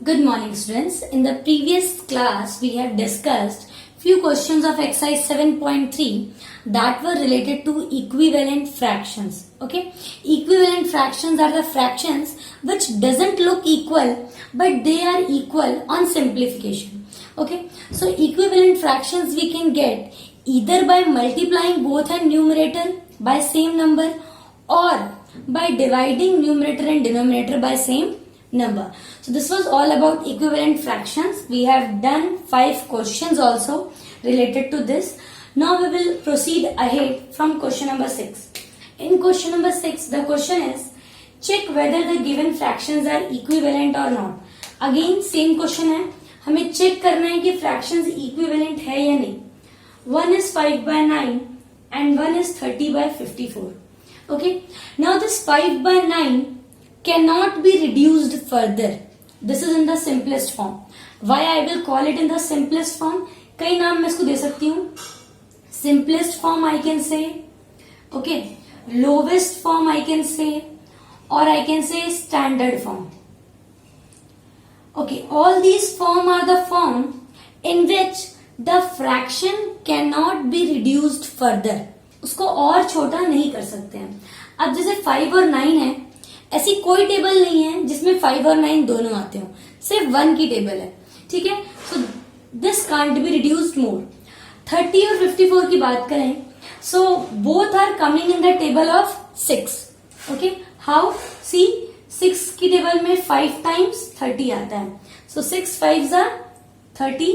Good morning, students. In the previous class, we have discussed few questions of exercise 7.3 that were related to equivalent fractions. Okay, equivalent fractions are the fractions which doesn't look equal, but they are equal on simplification. Okay, so equivalent fractions we can get either by multiplying both and numerator by same number or by dividing numerator and denominator by same number. So this was all about equivalent fractions. We have done 5 questions also related to this. Now we will proceed ahead from question number 6. In question number 6, the question is check whether the given fractions are equivalent or not. Again same question है, हमें check करना है कि fractions equivalent है या नहीं. One is 5/9 and one is 30/54. Okay, now this 5/9 cannot be reduced further. This is in the simplest form. Why I will call it in the simplest form? कई नाम मैं इसको दे सकती हूँ. Simplest form I can say, okay, lowest form I can say, or I can say standard form. Okay, all these form are the form in which the fraction cannot be reduced further. उसको और छोटा नहीं कर सकते हैं. अब जैसे 5 और 9 है, ऐसी कोई टेबल नहीं है जिसमें 5 और 9 दोनों आते हो, सिर्फ 1 की टेबल है. ठीक है, so this can't be reduced more. 30 और 54 की बात करें, so both are coming in the table of 6. Okay, how? See 6 की टेबल में 5 टाइम्स 30 आता है. सो 6 5s are 30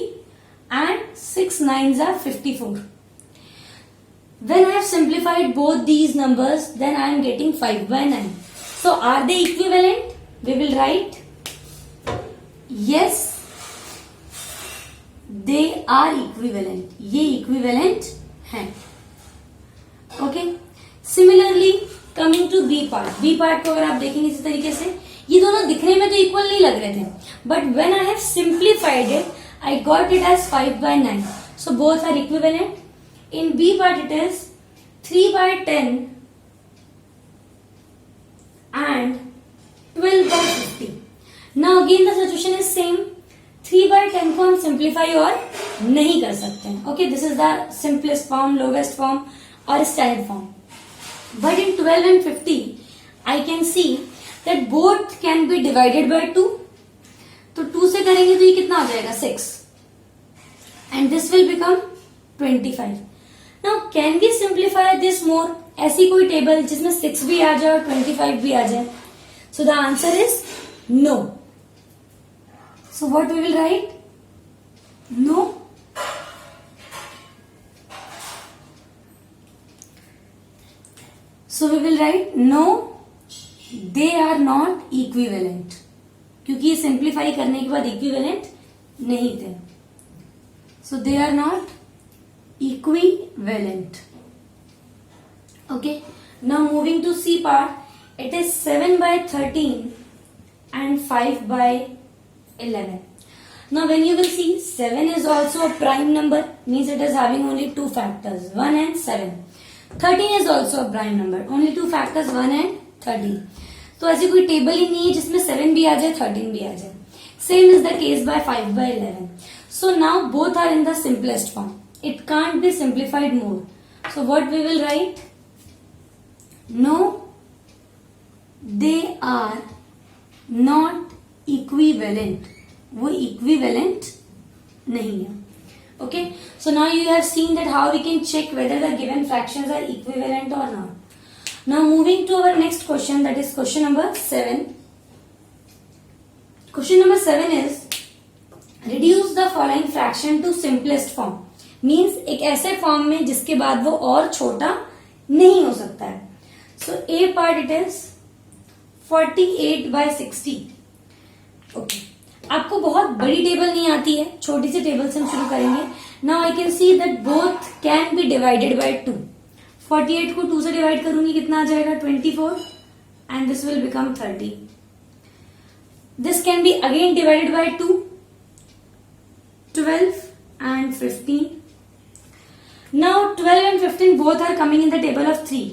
and 6 9s are 54. When I have simplified both these numbers, then I am getting 5/9. So are they equivalent? We will write yes, they are equivalent. ये equivalent हैं. Okay. Similarly, coming to B part. B part को अगर आप देखेंगे इसी तरीके से, ये दोनों दिखने में तो equal नहीं लग रहे थे, but when I have simplified it, I got it as 5/9. So both are equivalent. In B part it is 3/10 and 12/50. Now again the situation is same. 3/10 को हम simplify और नहीं कर सकते हैं. Okay, this is the simplest form, lowest form or standard form. But in 12 and 50, I can see that both can be divided by 2. तो 2 से करेंगे तो ये कितना आ जाएगा? 6. And this will become 25. Now can we simplify this more? ऐसी कोई table जिसमें 6 भी आ जाए और 25 भी आ जाए. So the answer is no. So what we will write? No. So we will write no, they are not equivalent. क्योंकि ये सिंप्लीफाई करने के बाद इक्विवेलेंट नहीं थे. So they are not equivalent. Okay, now moving to C part, it is 7/13 and 5/11. Now when you will see 7 is also a prime number, means it is having only 2 factors, 1 and 7. 13 is also a prime number, only 2 factors, 1 and 13. तो ऐसी कोई table ही नहीं है जिसमें 7 भी आ जाए 13 भी आ जाए. Same is the case by 5/11. So now both are in the simplest form. It can't be simplified more. So what we will write? No, they are not equivalent. वो equivalent नहीं है. Okay. So now you have seen that how we can check whether the given fractions are equivalent or not. Now moving to our next question, that is question number 7. Question number 7 is reduce the following fraction to simplest form. Means एक ऐसे form में जिसके बाद वो और छोटा नहीं हो सकता है. So A part it is 48/60. Okay. आपको बहुत बड़ी टेबल नहीं आती है, छोटी सी टेबल से हम शुरू करेंगे. Now I can see that both can be divided by 2. 48 को 2 से डिवाइड करूंगी, कितना आ जाएगा? 24 and this will become 30. This can be again divided by 2. 12 and 15. Now 12 and 15 both are coming in the table of 3.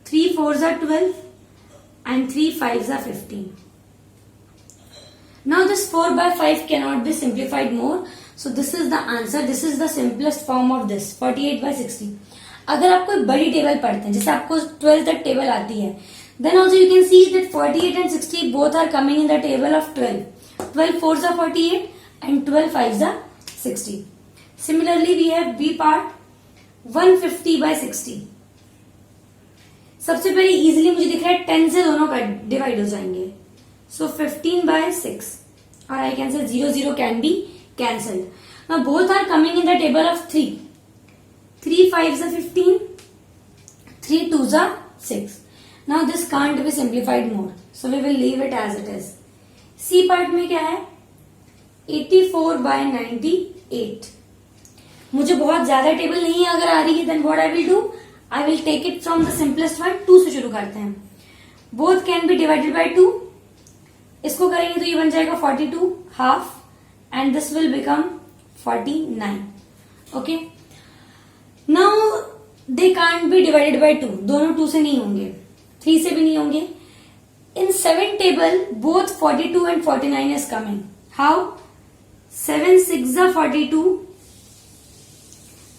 3 4s are 12 and 3 5s are 15. Now this 4 by 5 cannot be simplified more. So this is the answer. This is the simplest form of this 48 by 60. अगर आप कोई बड़ी table पढ़ते हैं, जैसे आपको 12 तक table आती है, then also you can see that 48 and 60 both are coming in the table of 12. 12 4s are 48 and 12 5s are 60. Similarly we have B part 150 by 60. सबसे पहले इजीली मुझे दिख रहा है 10 से दोनों का डिवाइड हो जाएंगे. So 15 by 6, or I can say 0 can be cancelled. Now both are coming in the table of 3. 3 5s are 15, 3 2s are 6. Now this can't be simplified more, so we will leave it as it is. C part में क्या है? 84 by 98. मुझे बहुत ज्यादा table नहीं अगर आ रही है, then what I will do? I will take it from the simplest one. 2 से शुरू करते हैं. Both can be divided by 2. इसको करेंगे तो ये बन जाएगा 42 half and this will become 49. Okay. Now they can't be divided by 2. दोनों 2 से नहीं होंगे, 3 से भी नहीं होंगे. In 7 table both 42 and 49 is coming. How? 7 6s are 42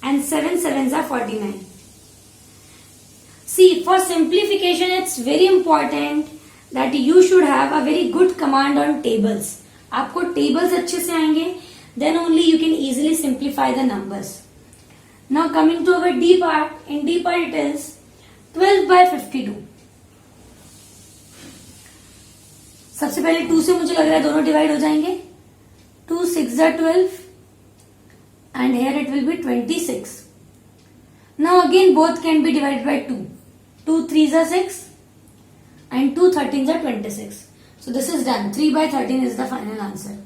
and 7 7s are 49. See, for simplification it's very important that you should have a very good command on tables. आपको tables अच्छे से आएंगे, then only you can easily simplify the numbers. Now coming to our D part, in D part it is 12 by 52. सबसे पहले 2 से मुझे लग रहा है दोनों डिवाइड हो जाएंगे. 2 6s are 12 and here it will be 26. Now again both can be divided by 2. 2 3s are 6 and 2 13s are 26. So this is done. 3 by 13 is the final answer.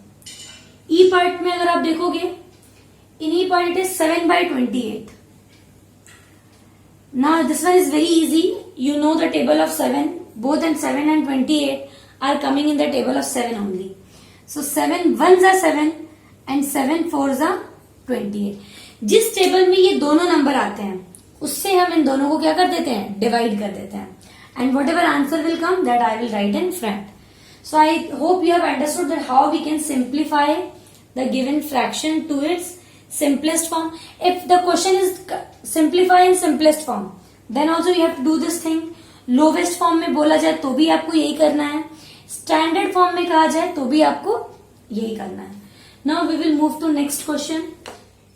E part में अगर आप देखोगे, in E part it is 7 by 28. Now this one is very easy. You know the table of 7. Both and 7 and 28 are coming in the table of 7 only. So 7 1s are 7 and 7 4s are 28. जिस table में ये दोनों number आते हैं उससे हम इन दोनों को क्या कर देते हैं? डिवाइड कर देते हैं. And whatever answer will come, that I will write in front. So I hope you have understood that how we can simplify the given fraction to its simplest form. If the question is simplify in simplest form, then also you have to do this thing. Lowest form में बोला जाए तो भी आपको यही करना है. Standard form में कहा जाए तो भी आपको यही करना है. Now we will move to next question.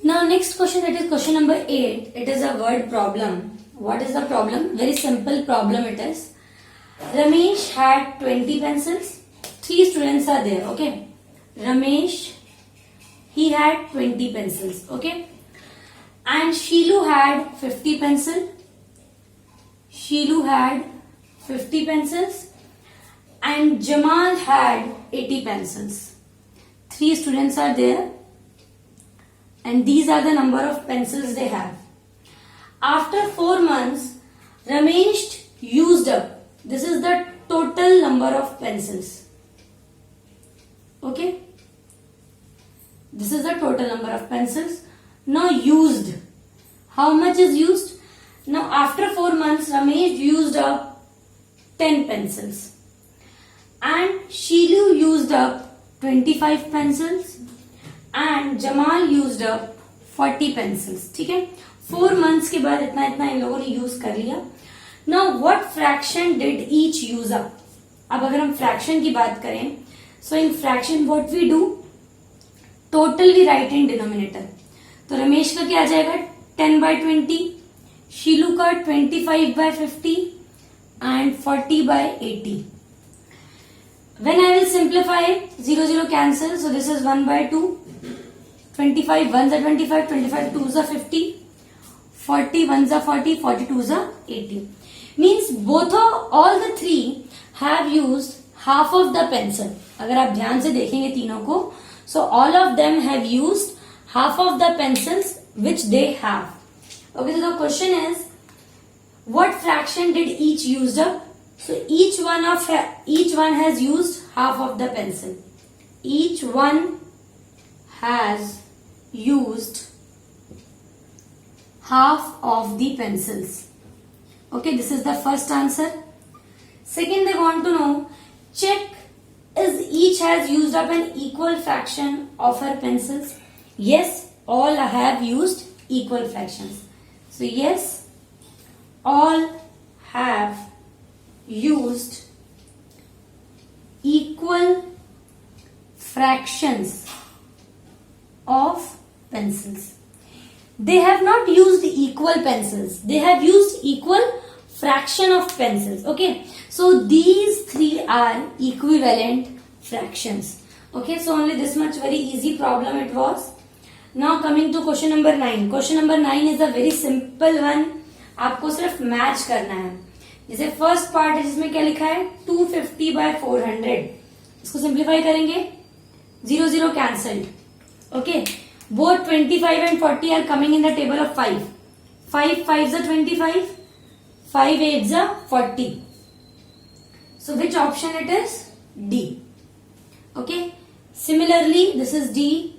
Now next question, that is question number 8. It is a word problem. What is the problem? Very simple problem it is. Ramesh had 20 pencils. 3 students are there. Okay. Ramesh, he had 20 pencils. Okay. And Sheelu had 50 pencils. Sheelu had 50 pencils. And Jamal had 80 pencils. 3 students are there. And these are the number of pencils they have. After 4 months, Ramesh used up. This is the total number of pencils. Okay. This is the total number of pencils. Now used. How much is used? Now after 4 months, Ramesh used up 10 pencils. And Sheelu used up 25 pencils. And Jamal used up 40 pencils. ठीक है. 4 months के बाद इतना इतना इन लोगों ने use कर लिया. Now what fraction did each use up? अब अगर हम fraction की बात करें, so in fraction what we do? Total we write in denominator. तो रमेश का क्या आ जाएगा? 10 by 20, शीलू का 25 by 50 and 40 by 80. When I will simplify it, 0 0 cancel, so this is 1 by 2. 25 1s are 25, 25 2s are 50, 40 1s are 40, 40 2s are 80. Means all the 3 have used half of the pencil. अगर आप ध्यान से देखेंगे तीनों को, so all of them have used half of the pencils which they have. Okay, so the question is, what fraction did each used up? So each one has used half of the pencil. Each one has used half of the pencils. Okay, this is the first answer. Second, they want to know, check is each has used up an equal fraction of her pencils? Yes, all have used equal fractions. So yes, all have used equal fractions of pencils. They have not used equal pencils. They have used equal fraction of pencils. Okay. So these three are equivalent fractions. Okay. So only this much very easy problem it was. Now coming to question number 9. Question number 9 is a very simple one. आपको सिर्फ match करना है. जैसे first part है जिसमें क्या लिखा है 250 by 400. इसको सिंप्लीफाई करेंगे. 0 0 cancelled. Okay. Both 25 and 40 are coming in the table of 5. 5 5s are 25. 5 8s are 40. So which option it is? D. Okay. Similarly, this is D.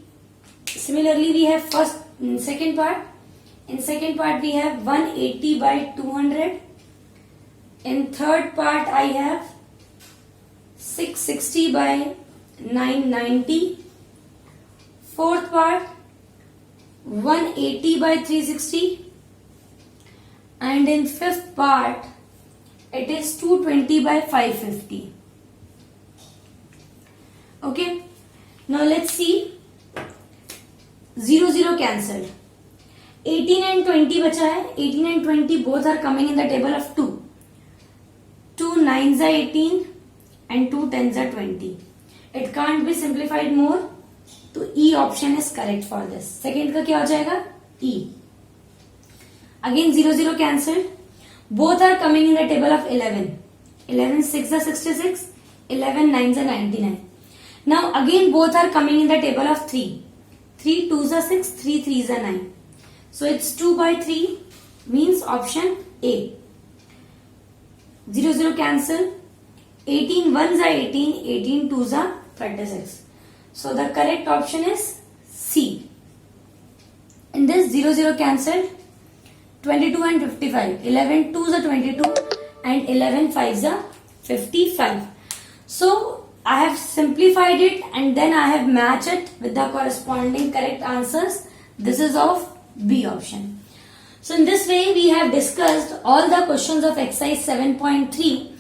Similarly, we have second part. In second part, we have 180 by 200. In third part, I have 660 by 990. Fourth part, 180 by 360. And in fifth part, it is 220 by 550. Okay. Now let's see. 0 0 cancelled. 18 and 20 बचा है. 18 and 20 both are coming in the table of 2. 2 9s are 18 and 2 10s are 20. It can't be simplified more. तो E option is correct for this. Second का क्या हो जाएगा? E. Again 0 0 cancelled. Both are coming in the table of 11. 11 6 are 66. 11 9s are 99. Now again both are coming in the table of 3. 3 2s are 6. 3 3s are 9. So it's 2 by 3 means option A. 0 0 cancel. 18 1s are 18. 18 2s are 36. So the correct option is C. In this 0 0 cancelled. 22 and 55. 11 2s are 22 and 11 5s are 55. So I have simplified it and then I have matched it with the corresponding correct answers. This is of B option. So in this way we have discussed all the questions of exercise 7.3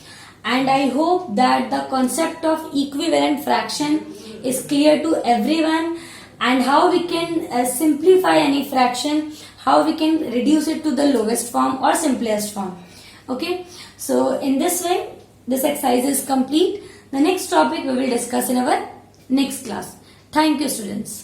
and I hope that the concept of equivalent fraction is clear to everyone and how we can simplify any fraction, how we can reduce it to the lowest form or simplest form. Okay. So in this way this exercise is complete. The next topic we will discuss in our next class. Thank you students.